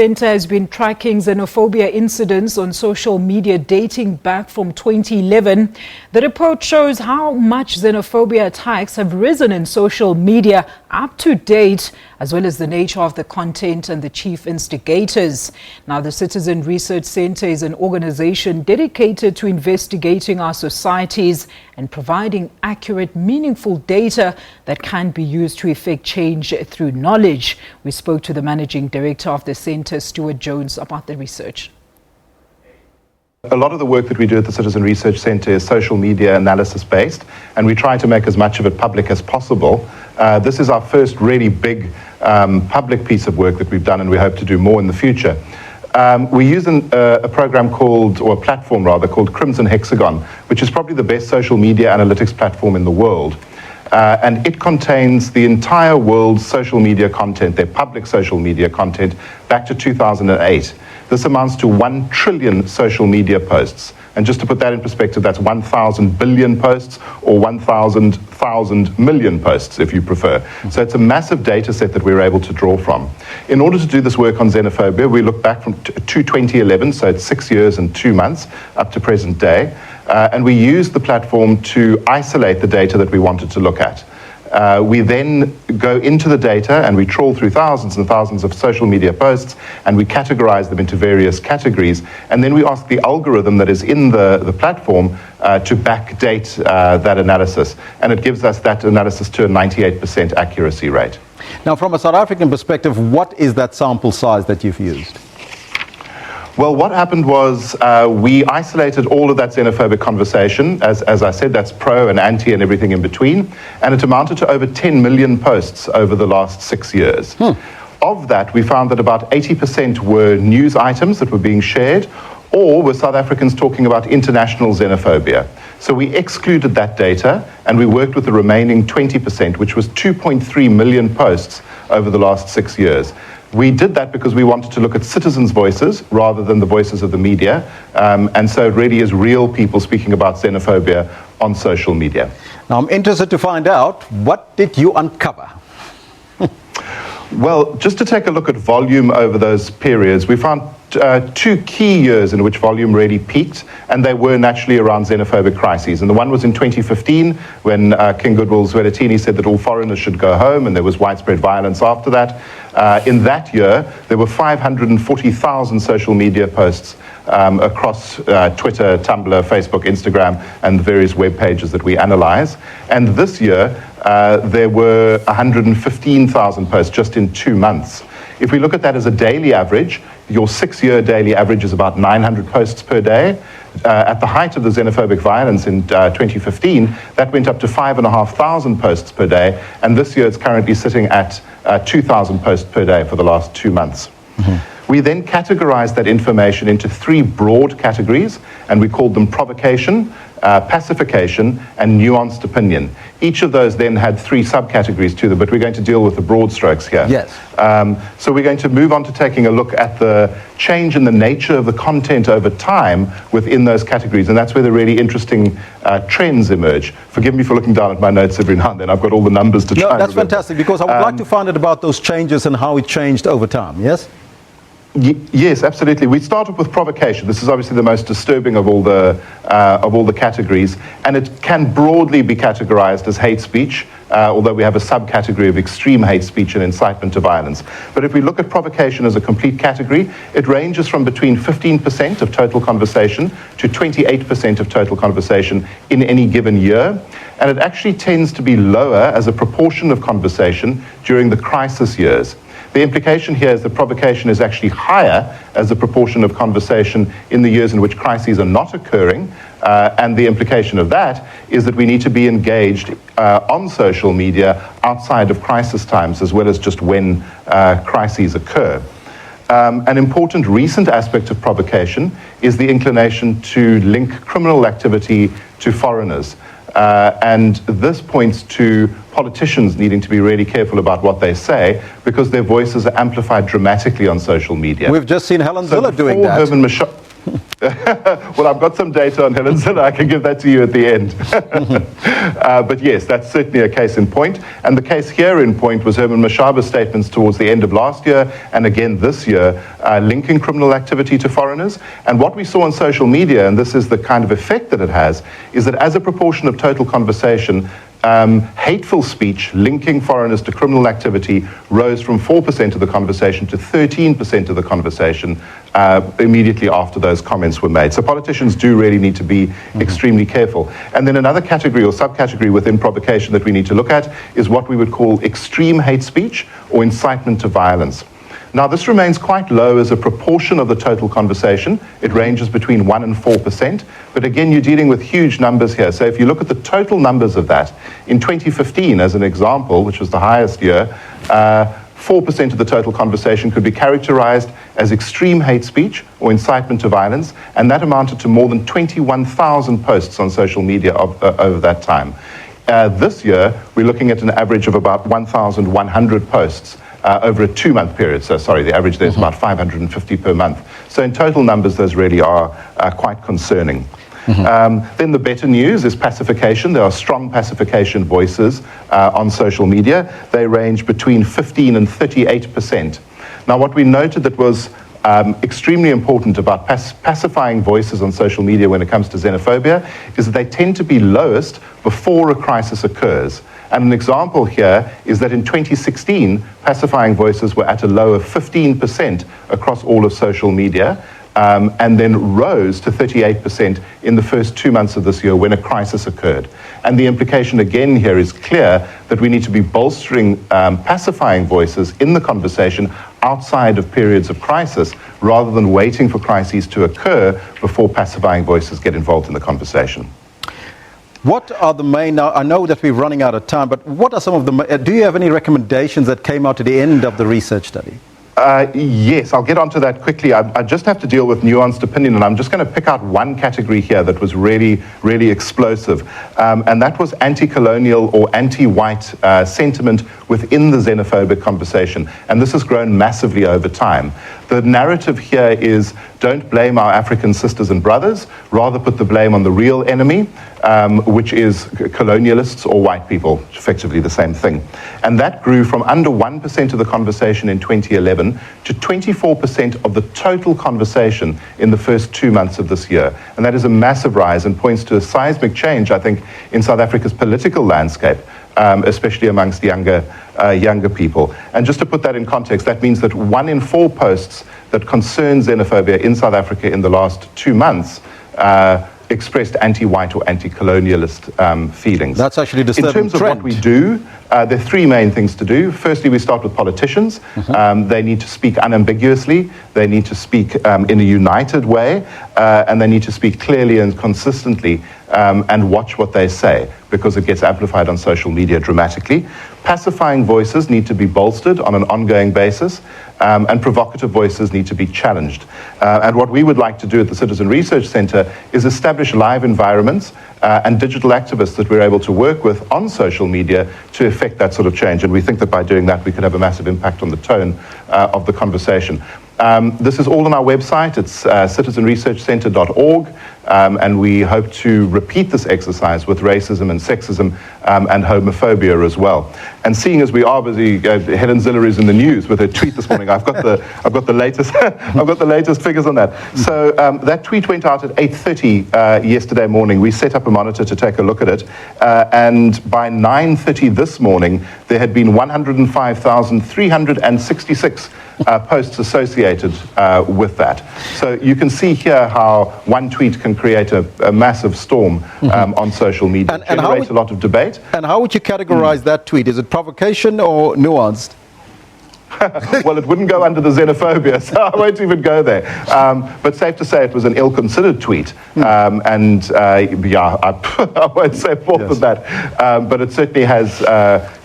Centre has been tracking xenophobia incidents on social media dating back from 2011. The report shows how much xenophobia attacks have risen in social media up to date, as well as the nature of the content and the chief instigators. Now, the Citizen Research Centre is an organization dedicated to investigating our societies and providing accurate, meaningful data that can be used to effect change through knowledge. We spoke to the managing director of the centre, Stuart Jones, about the research. A lot of the work that we do at the Citizen Research Centre is social media analysis based, and we try to make as much of it public as possible. This is our first really big public piece of work that we've done, and we hope to do more in the future. We use a program called, or a platform rather, called Crimson Hexagon, which is probably the best social media analytics platform in the world. And it contains the entire world's social media content, their public social media content, back to 2008. This amounts to 1 trillion social media posts. And just to put that in perspective, that's 1,000 billion posts or 1,000 million posts, if you prefer. So it's a massive data set that we were able to draw from. In order to do this work on xenophobia, we look back to 2011, so it's 6 years and 2 months up to present day. And we used the platform to isolate the data that we wanted to look at. We then go into the data and we trawl through thousands and thousands of social media posts, and we categorize them into various categories. And then we ask the algorithm that is in the platform to backdate that analysis. And it gives us that analysis to a 98% accuracy rate. Now, from a South African perspective, what is that sample size that you've used? Well, what happened was we isolated all of that xenophobic conversation. As I said, that's pro and anti and everything in between. And it amounted to over 10 million posts over the last 6 years. Of that, we found that about 80% were news items that were being shared, or were South Africans talking about international xenophobia. So we excluded that data, and we worked with the remaining 20%, which was 2.3 million posts over the last 6 years. We did that because we wanted to look at citizens' voices rather than the voices of the media. And so it really is real people speaking about xenophobia on social media. Now, I'm interested to find out, what did you uncover? Well, just to take a look at volume over those periods, we found 2 key years in which volume really peaked, and they were naturally around xenophobic crises. And the one was in 2015, when King Goodwill Zwelithini said that all foreigners should go home, and there was widespread violence after that. In that year, there were 540,000 social media posts across Twitter, Tumblr, Facebook, Instagram, and the various web pages that we analyze. And this year, there were 115,000 posts just in 2 months. If we look at that as a daily average, your 6-year daily average is about 900 posts per day. At the height of the xenophobic violence in 2015, that went up to 5,500 posts per day, and this year it's currently sitting at 2,000 posts per day for the last 2 months. We then categorized that information into 3 broad categories, and we called them provocation, pacification, and nuanced opinion. Each of those then had 3 subcategories to them, but we're going to deal with the broad strokes here. Yes. So we're going to move on to taking a look at the change in the nature of the content over time within those categories, and that's where the really interesting trends emerge. Forgive me for looking down at my notes every now and then. I've got all the numbers to try and remember. That's fantastic, because I would like to find out about those changes and how it changed over time, yes? Yes, absolutely. We started with provocation. This is obviously the most disturbing of all the categories, and it can broadly be categorized as hate speech, although we have a subcategory of extreme hate speech and incitement to violence. But if we look at provocation as a complete category, it ranges from between 15% of total conversation to 28% of total conversation in any given year, and it actually tends to be lower as a proportion of conversation during the crisis years. The implication here is that provocation is actually higher as a proportion of conversation in the years in which crises are not occurring, and the implication of that is that we need to be engaged on social media outside of crisis times, as well as just when crises occur. An important recent aspect of provocation is the inclination to link criminal activity to foreigners. And this points to politicians needing to be really careful about what they say, because their voices are amplified dramatically on social media. We've just seen Helen Zille doing that. Well, I've got some data on Helen Zille. I can give that to you at the end. But yes, that's certainly a case in point. And the case here in point was Herman Mashaba's statements towards the end of last year and again this year, linking criminal activity to foreigners. And what we saw on social media, and this is the kind of effect that it has, is that as a proportion of total conversation, hateful speech linking foreigners to criminal activity rose from 4% of the conversation to 13% of the conversation immediately after those comments were made. So politicians do really need to be extremely careful. And then another category or subcategory within provocation that we need to look at is what we would call extreme hate speech or incitement to violence. Now, this remains quite low as a proportion of the total conversation. It ranges between 1% and 4%. But again, you're dealing with huge numbers here. So if you look at the total numbers of that, in 2015, as an example, which was the highest year, 4% of the total conversation could be characterized as extreme hate speech or incitement to violence, and that amounted to more than 21,000 posts on social media over that time. This year, we're looking at an average of about 1,100 posts over a 2-month period. So sorry, the average there is about 550 per month. So in total numbers, those really are quite concerning. Then the better news is pacification. There are strong pacification voices on social media. They range between 15 and 38%. Now, what we noted that was extremely important about pacifying voices on social media when it comes to xenophobia is that they tend to be lowest before a crisis occurs. And an example here is that in 2016, pacifying voices were at a low of 15% across all of social media, and then rose to 38% in the first 2 months of this year when a crisis occurred. And the implication again here is clear that we need to be bolstering pacifying voices in the conversation outside of periods of crisis rather than waiting for crises to occur before pacifying voices get involved in the conversation. What are the main, now I know that we're running out of time, but what are some of the, do you have any recommendations that came out at the end of the research study? Yes, I'll get onto that quickly. I just have to deal with nuanced opinion, and I'm just going to pick out one category here that was really, really explosive, and that was anti-colonial or anti-white sentiment within the xenophobic conversation, and this has grown massively over time. The narrative here is don't blame our African sisters and brothers, rather put the blame on the real enemy, which is colonialists or white people, effectively the same thing. And that grew from under 1% of the conversation in 2011 to 24% of the total conversation in the first 2 months of this year. And that is a massive rise and points to a seismic change, I think, in South Africa's political landscape, especially amongst younger people. And just to put that in context, that means that 1 in 4 posts that concern xenophobia in South Africa in the last 2 months expressed anti-white or anti-colonialist feelings. That's actually a disturbing trend. In terms of what we do, there are 3 main things to do. Firstly, we start with politicians. They need to speak unambiguously, they need to speak in a united way, and they need to speak clearly and consistently and watch what they say, because it gets amplified on social media dramatically. Pacifying voices need to be bolstered on an ongoing basis, and provocative voices need to be challenged. And what we would like to do at the Citizen Research Centre is establish live environments and digital activists that we're able to work with on social media to effect that sort of change. And we think that by doing that, we could have a massive impact on the tone of the conversation. This is all on our website. It's citizenresearchcenter.org, and we hope to repeat this exercise with racism and sexism and homophobia as well. And seeing as we are busy, Helen Zille is in the news with her tweet this morning. I've got the latest I've got the latest figures on that. So that tweet went out at 8:30 yesterday morning. We set up a monitor to take a look at it, and by 9:30 this morning, there had been 105,366 posts associated with that. So you can see here how one tweet can create a massive storm on social media, and generate a lot of debate. And how would you categorize that tweet? Is it provocation or nuanced? Well, it wouldn't go under the xenophobia, so I won't even go there. But safe to say it was an ill-considered tweet, and yeah, I won't say more than that. But it certainly has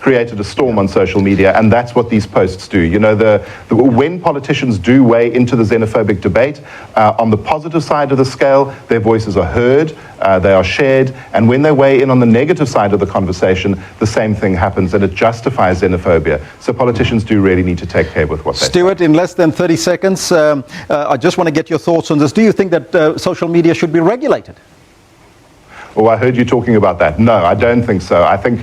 created a storm on social media, and that's what these posts do. You know, when politicians do weigh into the xenophobic debate, on the positive side of the scale, their voices are heard, they are shared, and when they weigh in on the negative side of the conversation, the same thing happens, and it justifies xenophobia. So politicians do really need to take care with what they say. Stuart, in less than 30 seconds, I just want to get your thoughts on this. Do you think that social media should be regulated? Oh, I heard you talking about that. No, I don't think so. I think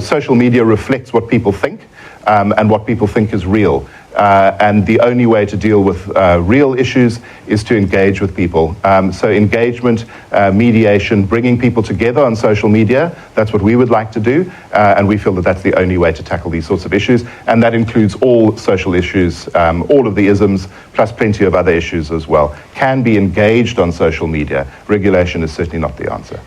social media reflects what people think and what people think is real. And the only way to deal with real issues is to engage with people. So engagement, mediation, bringing people together on social media, that's what we would like to do. And we feel that that's the only way to tackle these sorts of issues. And that includes all social issues, all of the isms, plus plenty of other issues as well. Can be engaged on social media. Regulation is certainly not the answer.